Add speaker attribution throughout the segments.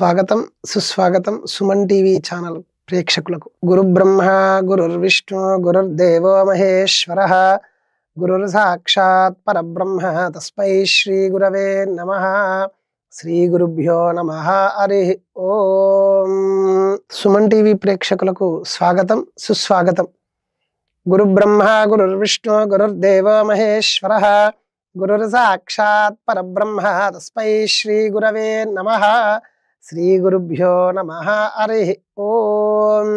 Speaker 1: స్వాగతం సుస్వాగతం Suman TV channel ప్రేక్షకులకు. గురు బ్రహ్మ గురుర్విష్ణు గురుర్దేవో మహేశ్వరః గురుర్ సాక్షాత్ పరబ్రహ్మ తస్మై శ్రీ గురవే నమః. శ్రీ గురుభ్యో నమః. హరి ఓం. సుమన్ టీవీ ప్రేక్షకులకు స్వాగతం సుస్వాగతం. గురు బ్రహ్మ గురుర్విష్ణు గురుర్దేవో మహేశ్వరః గురుర్ సాక్షాత్ పరబ్రహ్మ తస్మై శ్రీ గురవే నమః. శ్రీ గురుభ్యో నమః. హరి ఓం.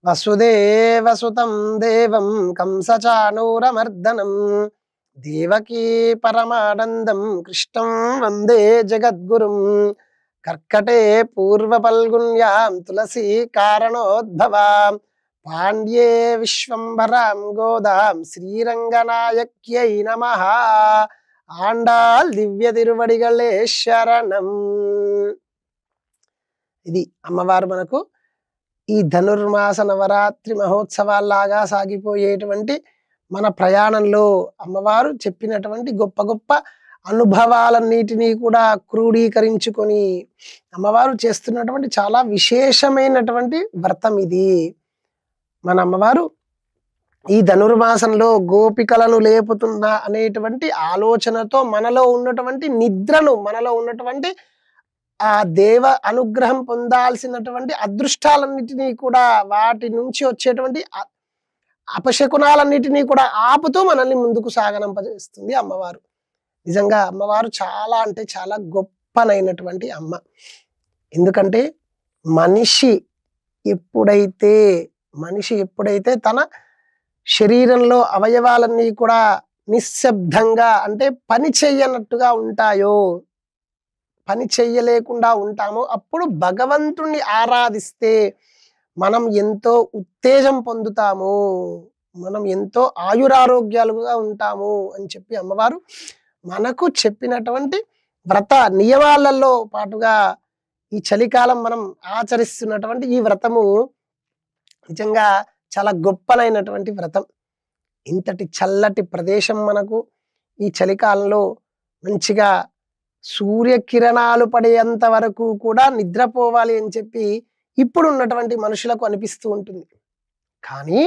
Speaker 1: వసుదేవసుతం దేవం కంసచానూరమర్దనం దేవకీ పరమానందం కృష్ణం వందే జగద్గురుం. కర్కటే పూర్వపల్గున్యాం తులసీ కారణోద్భవాం పాండ్యే విశ్వంభరాం గోదాం శ్రీరంగనాయక్యై నమః. ఆండాల్ దివ్య తిరువడిగలే శరణం. ఇది అమ్మవారు మనకు ఈ ధనుర్మాస నవరాత్రి మహోత్సవాల్లాగా సాగిపోయేటువంటి మన ప్రయాణంలో అమ్మవారు చెప్పినటువంటి గొప్ప గొప్ప అనుభవాలన్నిటినీ కూడా క్రోడీకరించుకొని అమ్మవారు చేస్తున్నటువంటి చాలా విశేషమైనటువంటి వ్రతం ఇది. మన అమ్మవారు ఈ ధనుర్మాసంలో గోపికలను లేపుతున్నా అనేటువంటి ఆలోచనతో మనలో ఉన్నటువంటి నిద్రను, మనలో ఉన్నటువంటి ఆ దేవ అనుగ్రహం పొందాల్సినటువంటి అదృష్టాలన్నిటినీ కూడా, వాటి నుంచి వచ్చేటువంటి అపశకునాలన్నిటినీ కూడా ఆపుతూ మనల్ని ముందుకు సాగనంపజేస్తుంది అమ్మవారు. నిజంగా అమ్మవారు చాలా అంటే చాలా గొప్పనైనటువంటి అమ్మ. ఎందుకంటే మనిషి ఎప్పుడైతే తన శరీరంలో అవయవాలన్నీ కూడా నిశ్శబ్దంగా అంటే పని చెయ్యనట్టుగా ఉంటాయో, పని చెయ్యలేకుండా ఉంటామో, అప్పుడు భగవంతుణ్ణి ఆరాధిస్తే మనం ఎంతో ఉత్తేజం పొందుతాము, మనం ఎంతో ఆయురారోగ్యాలుగా ఉంటాము అని చెప్పి అమ్మవారు మనకు చెప్పినటువంటి వ్రత నియమాలలో పాటుగా ఈ చలికాలం మనం ఆచరిస్తున్నటువంటి ఈ వ్రతము నిజంగా చాలా గొప్పనైనటువంటి వ్రతం. ఇంతటి చల్లటి ప్రదేశం మనకు ఈ చలికాలంలో మంచిగా సూర్యకిరణాలు పడేంత వరకు కూడా నిద్రపోవాలి అని చెప్పి ఇప్పుడు ఉన్నటువంటి మనుషులకు అనిపిస్తూ ఉంటుంది. కానీ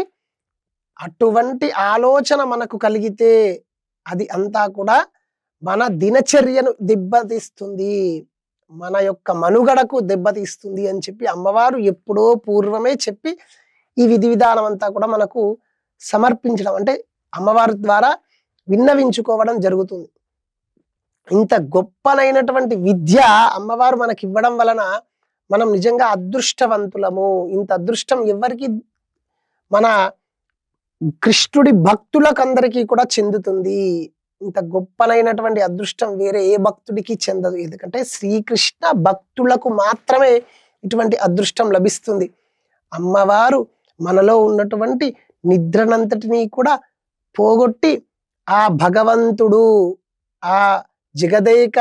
Speaker 1: అటువంటి ఆలోచన మనకు కలిగితే అది అంతా కూడా మన దినచర్యను దెబ్బతీస్తుంది, మన యొక్క మనుగడకు దెబ్బతీస్తుంది అని చెప్పి అమ్మవారు ఎప్పుడో పూర్వమే చెప్పి ఈ విధి విధానం అంతా కూడా మనకు సమర్పించడం అంటే అమ్మవారి ద్వారా విన్నవించుకోవడం జరుగుతుంది. ఇంత గొప్పనైనటువంటి విద్య అమ్మవారు మనకి ఇవ్వడం వలన మనం నిజంగా అదృష్టవంతులము. ఇంత అదృష్టం ఎవరికి, మన కృష్ణుడి భక్తులకందరికీ కూడా చెందుతుంది. ఇంత గొప్పనైనటువంటి అదృష్టం వేరే ఏ భక్తుడికి చెందదు. ఎందుకంటే శ్రీకృష్ణ భక్తులకు మాత్రమే ఇటువంటి అదృష్టం లభిస్తుంది. అమ్మవారు మనలో ఉన్నటువంటి నిద్రనంతటినీ కూడా పోగొట్టి ఆ భగవంతుడు, ఆ జగదేక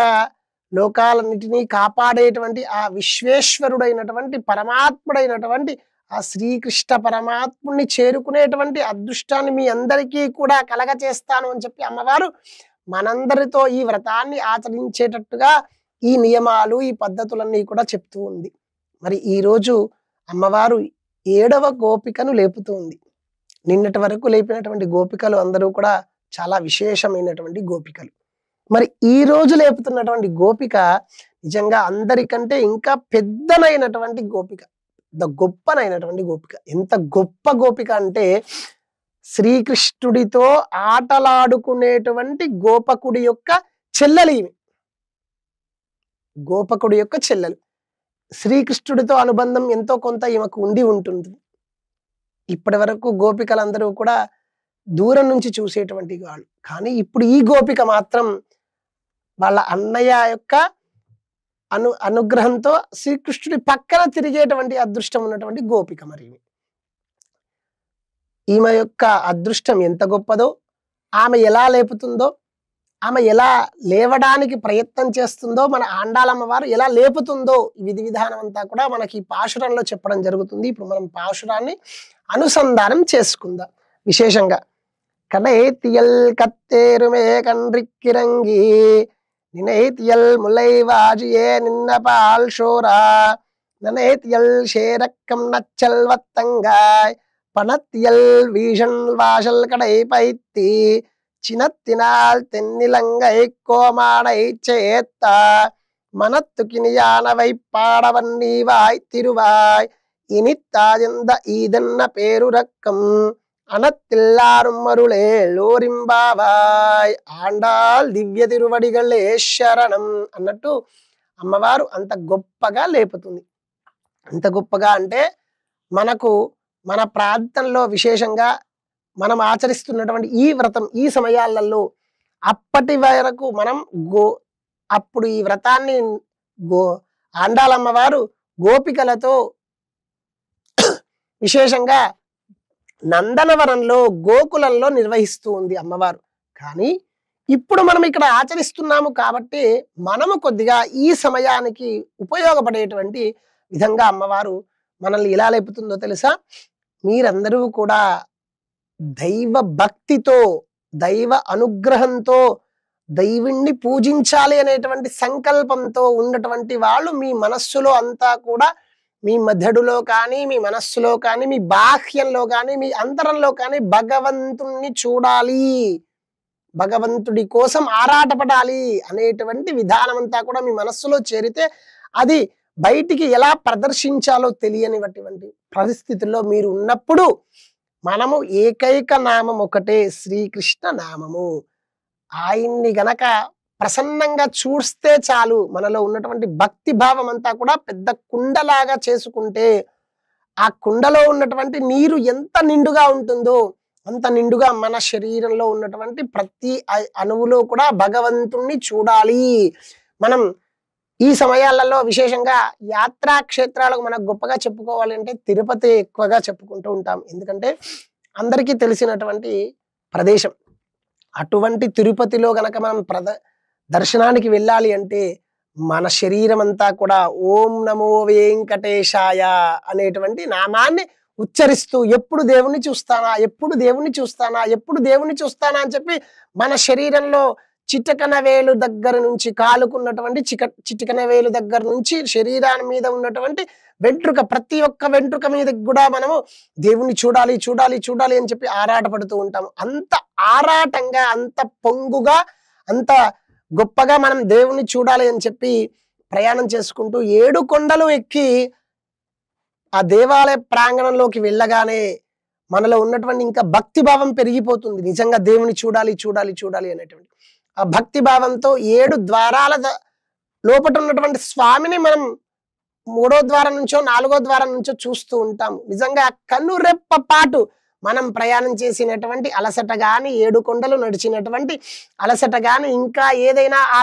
Speaker 1: లోకాలన్నిటినీ కాపాడేటువంటి ఆ విశ్వేశ్వరుడైనటువంటి పరమాత్ముడైనటువంటి ఆ శ్రీకృష్ణ పరమాత్ముని చేరుకునేటువంటి అదృష్టాన్ని మీ అందరికీ కూడా కలగచేస్తాను అని చెప్పి అమ్మవారు మనందరితో ఈ వ్రతాన్ని ఆచరించేటట్టుగా ఈ నియమాలు, ఈ పద్ధతులన్నీ కూడా చెప్తూ ఉంది. మరి ఈరోజు అమ్మవారు 7వ గోపికను లేపుతూ ఉంది. నిన్నటి వరకు లేపినటువంటి గోపికలు అందరూ కూడా చాలా విశేషమైనటువంటి గోపికలు. మరి ఈ రోజు లేపుతున్నటువంటి గోపిక నిజంగా అందరికంటే ఇంకా పెద్దనైనటువంటి గోపిక, గొప్పనైనటువంటి గోపిక. ఎంత గొప్ప గోపిక అంటే శ్రీకృష్ణుడితో ఆటలాడుకునేటువంటి గోపకుడి యొక్క చెల్లెలు ఈమె. గోపకుడి యొక్క చెల్లెలు. శ్రీకృష్ణుడితో అనుబంధం ఎంతో కొంత ఈమెకు ఉండి ఉంటుంది. ఇప్పటి వరకు గోపికలందరూ కూడా దూరం నుంచి చూసేటువంటి వాళ్ళు. కానీ ఇప్పుడు ఈ గోపిక మాత్రం వాళ్ళ అన్నయ్య యొక్క అనుగ్రహంతో శ్రీకృష్ణుడి పక్కన తిరిగేటువంటి అదృష్టం ఉన్నటువంటి గోపిక. మరి ఈమె యొక్క అదృష్టం ఎంత గొప్పదో, ఆమె ఎలా లేపుతుందో, ఆమె ఎలా లేవడానికి ప్రయత్నం చేస్తుందో, మన ఆండాలమ్మవారు ఎలా లేపుతుందో ఈ విధి విధానం అంతా కూడా మనకి పాశురంలో చెప్పడం జరుగుతుంది. ఇప్పుడు మనం పాశురాన్ని అనుసంధానం చేసుకుందాం విశేషంగా. కడైతియల్ కత్తేరుమే కండ్రిక్కిరంగి நினைத்தியல் முல்லை வாஜியே நின்ன பால் ஷோரா நனைத்தியல் ஷேரக்கம் நச்சல் வத்தங்காய் பணத்தியல் வீஷன் வாசல் கடை பைத்தி சினத்தினால் தென்னிலங்கை கோமானை சேத்தா மனத்துக்கினியானவை பாடவன் நீவாய் திருவாய் இனித்தாயந்த ஈதென்ன பேருரக்கம் அனத்தில்லாரும் அருளே లోరింబావాయ్ ఆండాల్ దివ్య తిరువడిగలే శరణం అన్నట్టు అమ్మవారు అంత గొప్పగా లేపుతుంది. అంత గొప్పగా అంటే మనకు మన ప్రాంతంలో విశేషంగా మనం ఆచరిస్తున్నటువంటి ఈ వ్రతం ఈ సమయాలలో అప్పటి వరకు మనం అప్పుడు ఈ వ్రతాన్ని ఆండాలమ్మవారు గోపికలతో విశేషంగా నందనవనంలో గోకులంలో నిర్వహిస్తూ ఉంది అమ్మవారు. కానీ ఇప్పుడు మనం ఇక్కడ ఆచరిస్తున్నాము కాబట్టి మనము కొద్దిగా ఈ సమయానికి ఉపయోగపడేటువంటి విధంగా అమ్మవారు మనల్ని ఎలా లేపుతుందో తెలుసా? మీరందరూ కూడా దైవ భక్తితో దైవ అనుగ్రహంతో దైవుణ్ణి పూజించాలి అనేటువంటి సంకల్పంతో ఉన్నటువంటి వాళ్ళు మీ మనస్సులో అంతా కూడా మీ మెదడులో కానీ మీ మనస్సులో కానీ మీ బాహ్యంలో కానీ మీ అంతరంలో కానీ భగవంతుణ్ణి చూడాలి, భగవంతుడి కోసం ఆరాటపడాలి అనేటువంటి విధానం అంతా కూడా మీ మనస్సులో చేరితే అది బయటికి ఎలా ప్రదర్శించాలో తెలియనిటువంటి పరిస్థితుల్లో మీరు ఉన్నప్పుడు మనము ఏకైక నామం ఒకటే, శ్రీకృష్ణ నామము. ఆయన్ని గనక ప్రసన్నంగా చూస్తే చాలు, మనలో ఉన్నటువంటి భక్తి భావం అంతా కూడా పెద్ద కుండలాగా చేసుకుంటే ఆ కుండలో ఉన్నటువంటి నీరు ఎంత నిండుగా ఉంటుందో అంత నిండుగా మన శరీరంలో ఉన్నటువంటి ప్రతి అణువులో కూడా భగవంతుణ్ణి చూడాలి. మనం ఈ సమయాలలో విశేషంగా యాత్రా క్షేత్రాలకు మనకు గొప్పగా చెప్పుకోవాలి అంటే తిరుపతి ఎక్కువగా చెప్పుకుంటూ ఉంటాం. ఎందుకంటే అందరికీ తెలిసినటువంటి ప్రదేశం. అటువంటి తిరుపతిలో గనక మనం దర్శనానికి వెళ్ళాలి అంటే మన శరీరం అంతా కూడా ఓం నమో వెంకటేశాయ అనేటువంటి నామాన్ని ఉచ్చరిస్తూ ఎప్పుడు దేవుణ్ణి చూస్తానా, ఎప్పుడు దేవుణ్ణి చూస్తానా, ఎప్పుడు దేవుణ్ణి చూస్తానా అని చెప్పి మన శరీరంలో చిటికన వేలు దగ్గర నుంచి కాలుకున్నటువంటి చిటికన వేలు దగ్గర నుంచి శరీరాన్ని మీద ఉన్నటువంటి వెంట్రుక ప్రతి ఒక్క వెంట్రుక మీద కూడా మనము దేవుణ్ణి చూడాలి చూడాలి చూడాలి అని చెప్పి ఆరాటపడుతూ ఉంటాము. అంత ఆరాటంగా అంత పొంగుగా అంత గొప్పగా మనం దేవుణ్ణి చూడాలి అని చెప్పి ప్రయాణం చేసుకుంటూ 7 కొండలు ఎక్కి ఆ దేవాలయ ప్రాంగణంలోకి వెళ్ళగానే మనలో ఉన్నటువంటి ఇంకా భక్తి భావం పెరిగిపోతుంది. నిజంగా దేవుని చూడాలి చూడాలి చూడాలి అనేటువంటి ఆ భక్తి భావంతో 7 ద్వారాల లోపట ఉన్నటువంటి స్వామిని మనం 3వ ద్వారం నుంచో 4వ ద్వారం నుంచో చూస్తూ ఉంటాము. నిజంగా కన్నురెప్ప పాటు మనం ప్రయాణం చేసినటువంటి అలసట గాని, 7 కొండలు నడిచినటువంటి అలసట గాని, ఇంకా ఏదైనా ఆ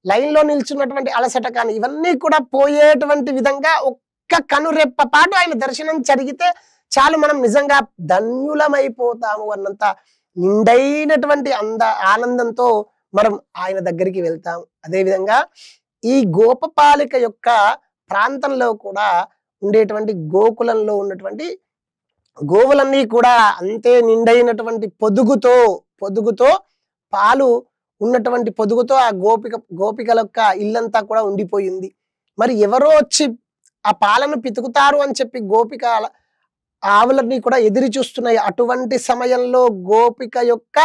Speaker 1: లైన్లో నిల్చున్నటువంటి అలసట కానీ ఇవన్నీ కూడా పోయేటువంటి విధంగా ఒక్క కనురెప్ప పాటు ఆయన దర్శనం జరిగితే చాలు, మనం నిజంగా ధన్యులమైపోతాము అన్నంత నిండైనటువంటి ఆనందంతో మనం ఆయన దగ్గరికి వెళ్తాం. అదేవిధంగా ఈ గోపపాలిక యొక్క ప్రాంతంలో కూడా ఉండేటువంటి గోకులంలో ఉన్నటువంటి గోవులన్నీ కూడా అంతే నిండైనటువంటి పొదుగుతో పాలు ఉన్నటువంటి పొదుగుతో ఆ గోపికల యొక్క ఇల్లంతా కూడా ఉండిపోయింది. మరి ఎవరో వచ్చి ఆ పాలను పితుకుతారు అని చెప్పి గోపికల ఆవులన్నీ కూడా ఎదురు చూస్తున్నాయి. అటువంటి సమయంలో గోపిక యొక్క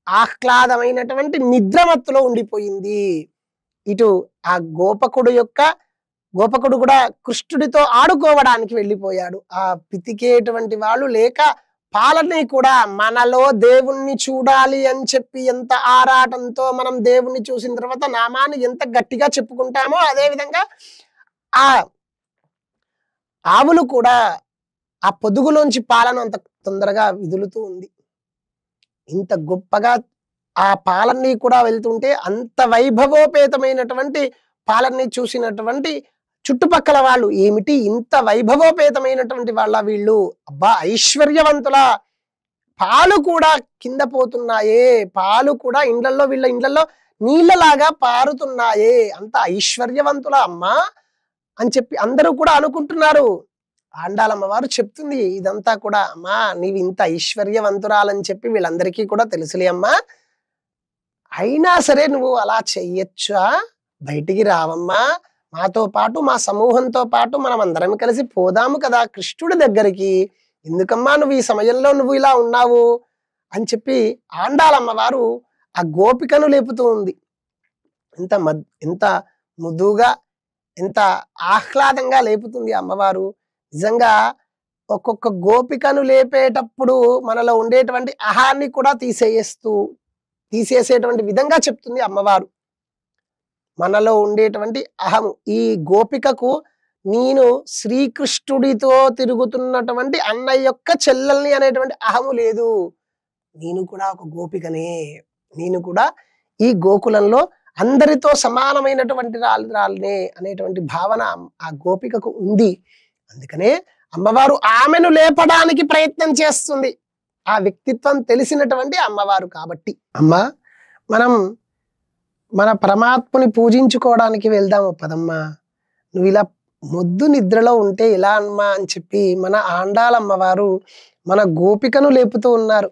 Speaker 1: ఆహ్లాదమైనటువంటి నిద్రమత్తులో ఉండిపోయింది. ఇటు ఆ గోపకుడు కూడా కృష్ణుడితో ఆడుకోవడానికి వెళ్ళిపోయాడు. ఆ పితికేటువంటి వాళ్ళు లేక పాలని కూడా మనలో దేవుణ్ణి చూడాలి అని చెప్పి ఎంత ఆరాటంతో మనం దేవుణ్ణి చూసిన తర్వాత నామాన్ని ఎంత గట్టిగా చెప్పుకుంటామో అదే విధంగా ఆ ఆవులు కూడా ఆ పొదుగులోంచి పాలను అంత తొందరగా విదులుతూ ఉంది. ఇంత గొప్పగా ఆ పాలన్నీ కూడా వెళ్తుంటే అంత వైభవోపేతమైనటువంటి పాలన్నీ చూసినటువంటి చుట్టుపక్కల వాళ్ళు ఏమిటి ఇంత వైభవోపేతమైనటువంటి వాళ్ళ వీళ్ళు, అబ్బా ఐశ్వర్యవంతుల, పాలు కూడా కింద పోతున్నాయే, పాలు కూడా వీళ్ళ ఇండ్లలో నీళ్ళలాగా పారుతున్నాయే, అంత ఐశ్వర్యవంతుల అమ్మా అని చెప్పి అందరూ కూడా అనుకుంటున్నారు. ఆండాలమ్మవారు చెప్తుంది ఇదంతా కూడా, అమ్మా నీవు ఇంత ఐశ్వర్యవంతురాలని చెప్పి వీళ్ళందరికీ కూడా తెలుసులే అమ్మా, అయినా సరే నువ్వు అలా చెయ్యొచ్చా? బయటికి రావమ్మా. మాతో పాటు మా సమూహంతో పాటు మనం అందరం కలిసి పోదాము కదా కృష్ణుడి దగ్గరికి. ఎందుకమ్మా నువ్వు ఈ సమయంలో నువ్వు ఇలా ఉన్నావు? అని చెప్పి ఆండాళమ్మవారు ఆ గోపికను లేపుతూ ఉంది. ఎంత మృదువుగా, ఎంత ఆహ్లాదంగా లేపుతుంది అమ్మవారు. నిజంగా ఒక్కొక్క గోపికను లేపేటప్పుడు మనలో ఉండేటువంటి అహాన్ని కూడా తీసేసేటువంటి విధంగా చెప్తుంది అమ్మవారు. మనలో ఉండేటువంటి అహము. ఈ గోపికకు నేను శ్రీకృష్ణుడితో తిరుగుతున్నటువంటి అన్నయ్య యొక్క చెల్లెల్ని అనేటువంటి అహము లేదు. నేను కూడా ఒక గోపికనే. నేను కూడా ఈ గోకులంలో అందరితో సమానమైనటువంటి రాళ్ళనే అనేటువంటి భావన ఆ గోపికకు ఉంది. అందుకనే అమ్మవారు ఆమెను లేపడానికి ప్రయత్నం చేస్తుంది. ఆ వ్యక్తిత్వం తెలిసినటువంటి అమ్మవారు కాబట్టి. అమ్మా, మనం మన పరమాత్ముని పూజించుకోవడానికి వెళ్దాము పదమ్మా. నువ్వు ఇలా మొద్దు నిద్రలో ఉంటే ఎలా అమ్మా అని చెప్పి మన ఆండాళమ్మవారు మన గోపికను లేపుతూ ఉన్నారు.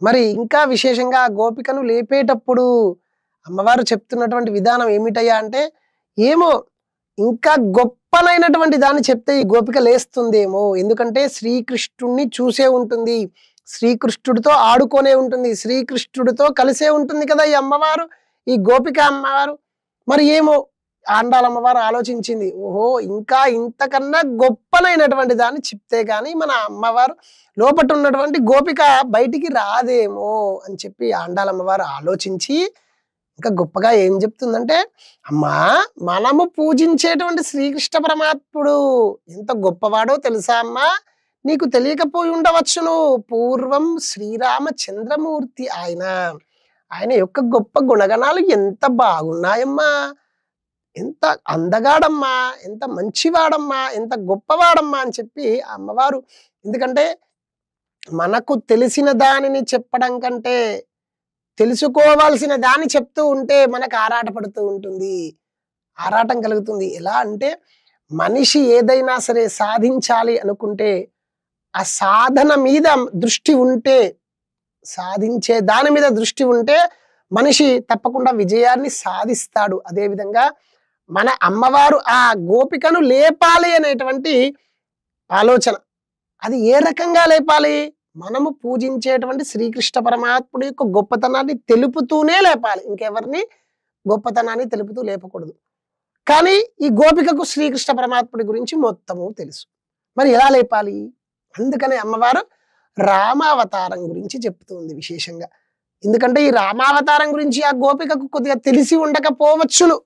Speaker 1: మరి ఇంకా విశేషంగా ఆ గోపికను లేపేటప్పుడు అమ్మవారు చెప్తున్నటువంటి విధానం ఏమిటయ్యా అంటే, ఏమో ఇంకా గొప్పనైనటువంటి దాన్ని చెప్తే ఈ గోపిక లేస్తుందేమో. ఎందుకంటే శ్రీకృష్ణుడిని చూసే ఉంటుంది, శ్రీకృష్ణుడితో ఆడుకొనే ఉంటుంది, శ్రీకృష్ణుడితో కలిసే ఉంటుంది కదా ఈ అమ్మవారు, ఈ గోపిక అమ్మవారు. మరి ఏమో ఆండాళమ్మవారు ఆలోచించింది, ఓహో ఇంకా ఇంతకన్నా గొప్పనైనటువంటి దాన్ని చెప్తే గాని మన అమ్మవారు లోపట ఉన్నటువంటి గోపిక బయటికి రాదేమో అని చెప్పి ఆండాళమ్మవారు ఆలోచించి ఇంకా గొప్పగా ఏం చెప్తుందంటే, అమ్మా మనము పూజించేటువంటి శ్రీకృష్ణ పరమాత్ముడు ఎంత గొప్పవాడో తెలుసా అమ్మా? నీకు తెలియకపోయి ఉండవచ్చును. పూర్వం శ్రీరామచంద్రమూర్తి ఆయన యొక్క గొప్ప గుణగణాలు ఎంత బాగున్నాయమ్మా, ఎంత అందగాడమ్మా, ఎంత మంచివాడమ్మా, ఎంత గొప్పవాడమ్మా అని చెప్పి అమ్మవారు. ఎందుకంటే మనకు తెలిసిన దానిని చెప్పడం కంటే తెలుసుకోవాల్సిన దాన్ని చెప్తూ ఉంటే మనకు ఆరాటపడుతూ ఉంటుంది, ఆరాటం కలుగుతుంది. ఎలా అంటే మనిషి ఏదైనా సరే సాధించాలి అనుకుంటే ఆ సాధన మీద దృష్టి ఉంటే, సాధించే దాని మీద దృష్టి ఉంటే మనిషి తప్పకుండా విజయాన్ని సాధిస్తాడు. అదేవిధంగా మన అమ్మవారు ఆ గోపికను లేపాలి అనేటువంటి ఆలోచన. అది ఏ రకంగా లేపాలి? మనము పూజించేటువంటి శ్రీకృష్ణ పరమాత్ముడి యొక్క గొప్పతనాన్ని తెలుపుతూనే లేపాలి, ఇంకెవరిని గొప్పతనాన్ని తెలుపుతూ లేపకూడదు. కానీ ఈ గోపికకు శ్రీకృష్ణ పరమాత్ముడి గురించి మొత్తము తెలుసు. మరి ఎలా లేపాలి? అందుకనే అమ్మవారు రామావతారం గురించి చెప్తుంది విశేషంగా. ఎందుకంటే ఈ రామావతారం గురించి ఆ గోపికకు కొద్దిగా తెలిసి ఉండకపోవచ్చును.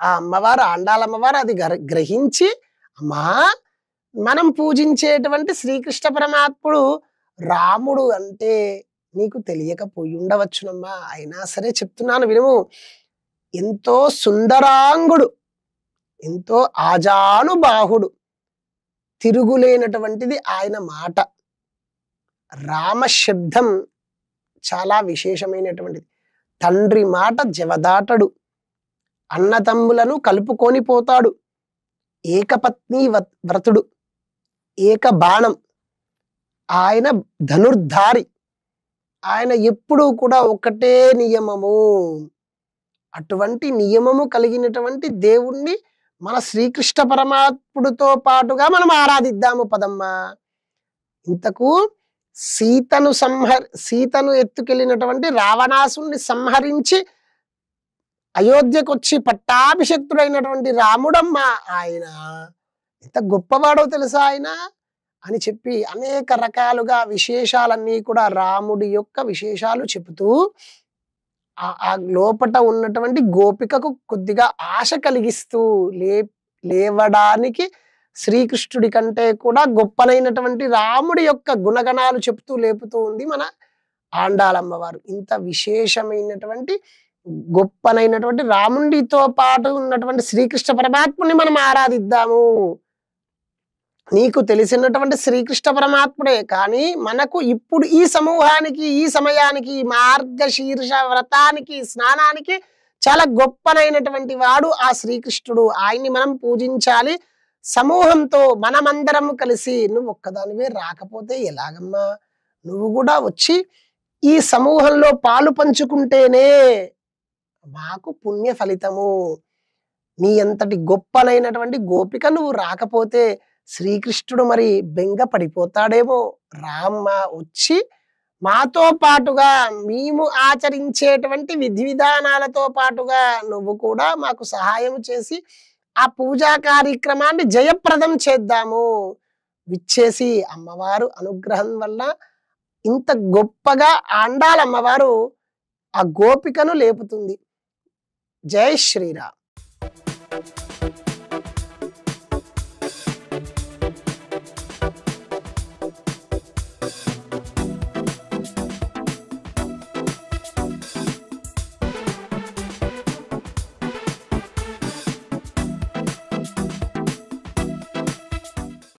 Speaker 1: ఆ అమ్మవారు ఆండాళమ్మవారు అది గ్రహించి, అమ్మా మనం పూజించేటువంటి శ్రీకృష్ణ పరమాత్ముడు రాముడు అంటే నీకు తెలియకపోయి ఉండవచ్చునమ్మా, అయినా సరే చెప్తున్నాను వినుము. ఎంతో సుందరాంగుడు, ఎంతో ఆజానుబాహుడు, తిరుగులేనటువంటిది ఆయన మాట. రామ శబ్దం చాలా విశేషమైనటువంటిది. తండ్రి మాట జవదాటడు, అన్నతమ్ములను కలుపుకొని పోతాడు, ఏకపత్ని వ్రతుడు, ఏక బాణం, ఆయన ధనుర్ధారి, ఆయన ఎప్పుడూ కూడా ఒకటే నియమము. అటువంటి నియమము కలిగినటువంటి దేవుణ్ణి మన శ్రీకృష్ణ పరమాత్ముడితో పాటుగా మనం ఆరాధిద్దాము పదమ్మా. ఇంతకు సీతను ఎత్తుకెళ్ళినటువంటి రావణాసుని సంహరించి అయోధ్యకు వచ్చి పట్టాభిషక్తుడైనటువంటి రాముడమ్మ ఆయన. ఎంత గొప్పవాడో తెలుసా ఆయన అని చెప్పి అనేక రకాలుగా విశేషాలన్నీ కూడా రాముడి యొక్క విశేషాలు చెబుతూ ఆ లోపట ఉన్నటువంటి గోపికకు కొద్దిగా ఆశ కలిగిస్తూ లేవడానికి శ్రీకృష్ణుడి కంటే కూడా గొప్పనైనటువంటి రాముడి యొక్క గుణగణాలు చెప్తూ లేపుతూ ఉంది మన ఆండాళమ్మవారు. ఇంత విశేషమైనటువంటి గొప్పనైనటువంటి రాముడితో పాటు ఉన్నటువంటి శ్రీకృష్ణ పరమాత్ముని మనం ఆరాధిద్దాము. నీకు తెలిసినటువంటి శ్రీకృష్ణ పరమాత్ముడే, కానీ మనకు ఇప్పుడు ఈ సమూహానికి, ఈ సమయానికి, మార్గశీర్ష వ్రతానికి, స్నానానికి చాలా గొప్పనైనటువంటి వాడు ఆ శ్రీకృష్ణుడు. ఆయన్ని మనం పూజించాలి సమూహంతో, మనమందరం కలిసి. నువ్వు ఒక్కదానివే రాకపోతే ఎలాగమ్మా? నువ్వు కూడా వచ్చి ఈ సమూహంలో పాలు పంచుకుంటేనే మాకు పుణ్య ఫలితము. నీ అంతటి గొప్పనైనటువంటి గోపిక నువ్వు రాకపోతే శ్రీకృష్ణుడు మరి బెంగ పడిపోతాడేమో. రామ్మా వచ్చి మాతో పాటుగా మేము ఆచరించేటువంటి విధి విధానాలతో పాటుగా నువ్వు కూడా మాకు సహాయం చేసి ఆ పూజా కార్యక్రమాన్ని జయప్రదం చేద్దాము. విచ్చేసి అమ్మవారు అనుగ్రహం వల్ల ఇంత గొప్పగా ఆండాళమ్మవారు ఆ గోపికను లేపుతుంది. జై శ్రీరామ్.